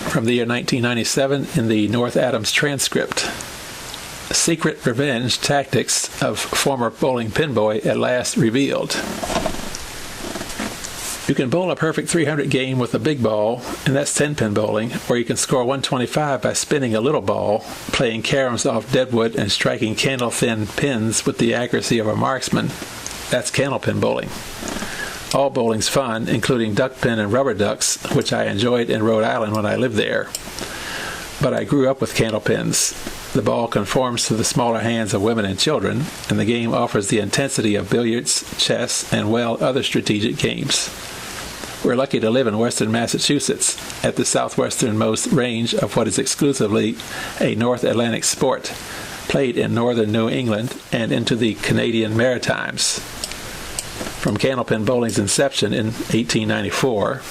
from the year 1997 in the North Adams transcript. Secret revenge tactics of former bowling pinboy at last revealed. You can bowl a perfect 300 game with a big ball, and that's 10-pin bowling, or you can score 125 by spinning a little ball, playing caroms off deadwood, and striking candle-thin pins with the accuracy of a marksman. That's candlepin bowling. All bowling's fun, including duckpin and rubber ducks, which I enjoyed in Rhode Island when I lived there. But I grew up with candlepins. The ball conforms to the smaller hands of women and children, and the game offers the intensity of billiards, chess, and, well, other strategic games. We're lucky to live in western Massachusetts, at the southwesternmost range of what is exclusively a North Atlantic sport, played in northern New England and into the Canadian Maritimes. From candlepin bowling's inception in 1894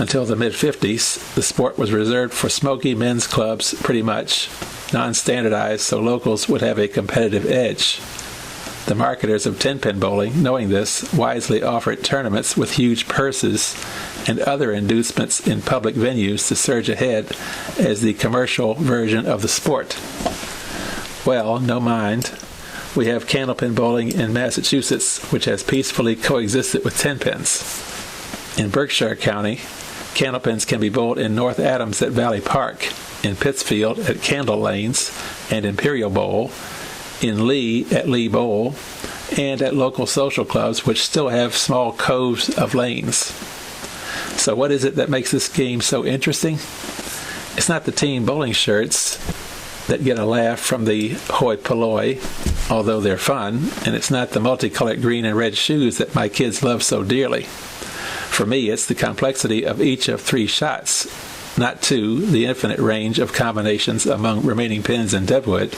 until the mid-50s, the sport was reserved for smoky men's clubs, pretty much, non-standardized so locals would have a competitive edge. The marketers of 10-pin bowling, knowing this, wisely offered tournaments with huge purses and other inducements in public venues to surge ahead as the commercial version of the sport. Well, no mind. We have candlepin bowling in Massachusetts, which has peacefully coexisted with 10-pins. In Berkshire County, candlepins can be bowled in North Adams at Valley Park, in Pittsfield at Candle Lanes and Imperial Bowl, in Lee at Lee Bowl, and at local social clubs which still have small coves of lanes. So what is it that makes this game so interesting? It's not the team bowling shirts that get a laugh from the hoi polloi, although they're fun, and it's not the multicolored green and red shoes that my kids love so dearly. For me, it's the complexity of each of 3 shots, not 2, the infinite range of combinations among remaining pins in deadwood,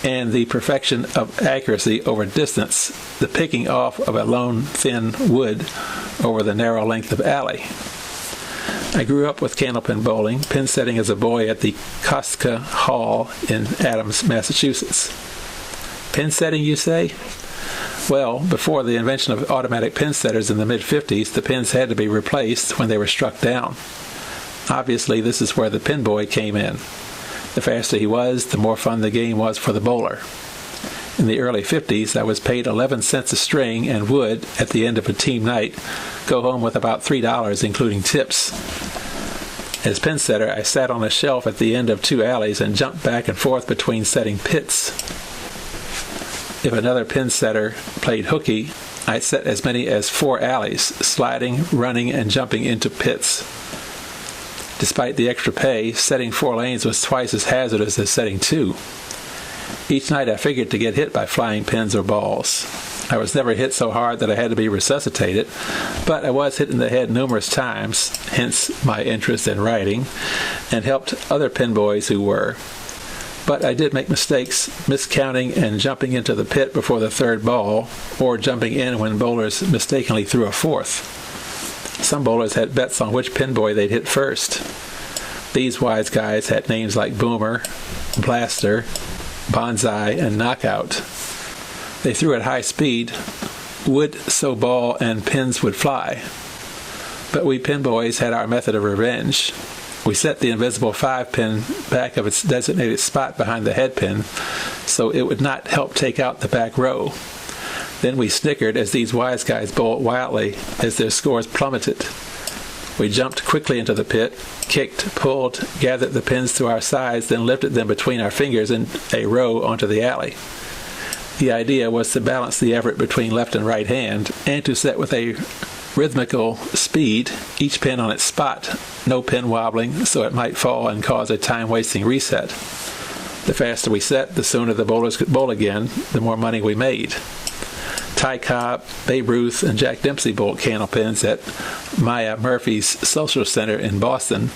and the perfection of accuracy over distance, the picking off of a lone thin wood over the narrow length of alley. I grew up with candlepin bowling, pin setting as a boy at the Kostka Hall in Adams, Massachusetts. Pin setting, you say? Well, before the invention of automatic pin setters in the mid-50s, the pins had to be replaced when they were struck down. Obviously, this is where the pinboy came in. The faster he was, the more fun the game was for the bowler. In the early 50s, I was paid 11 cents a string and would, at the end of a team night, go home with about $3, including tips. As pin setter, I sat on a shelf at the end of 2 alleys and jumped back and forth between setting pits. If another pin setter played hooky, I'd set as many as 4 alleys, sliding, running, and jumping into pits. Despite the extra pay, setting 4 lanes was twice as hazardous as setting 2. Each night I figured to get hit by flying pins or balls. I was never hit so hard that I had to be resuscitated, but I was hit in the head numerous times, hence my interest in writing, and helped other pinboys who were. But I did make mistakes, miscounting and jumping into the pit before the 3rd ball, or jumping in when bowlers mistakenly threw a 4th. Some bowlers had bets on which pinboy they'd hit first. These wise guys had names like Boomer, Blaster, Bonsai, and Knockout. They threw at high speed, wood so ball and pins would fly. But we pinboys had our method of revenge. We set the invisible 5-pin back of its designated spot behind the head pin, so it would not help take out the back row. Then we snickered as these wise guys bowled wildly as their scores plummeted. We jumped quickly into the pit, kicked, pulled, gathered the pins to our sides, then lifted them between our fingers in a row onto the alley. The idea was to balance the effort between left and right hand, and to set with a rhythmical speed, each pin on its spot, no pin wobbling so it might fall and cause a time-wasting reset. The faster we set, the sooner the bowlers could bowl again, the more money we made. Ty Cobb, Babe Ruth, and Jack Dempsey bowled candlepins at Maya Murphy's Social Center in Boston,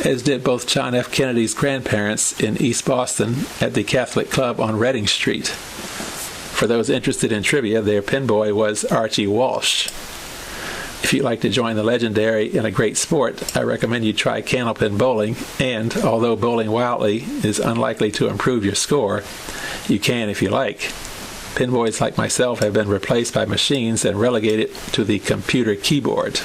as did both John F. Kennedy's grandparents in East Boston at the Catholic Club on Reading Street. For those interested in trivia, their pinboy was Archie Walsh. If you'd like to join the legendary and a great sport, I recommend you try candlepin bowling, and although bowling wildly is unlikely to improve your score, you can if you like. Pinboys like myself have been replaced by machines and relegated to the computer keyboard.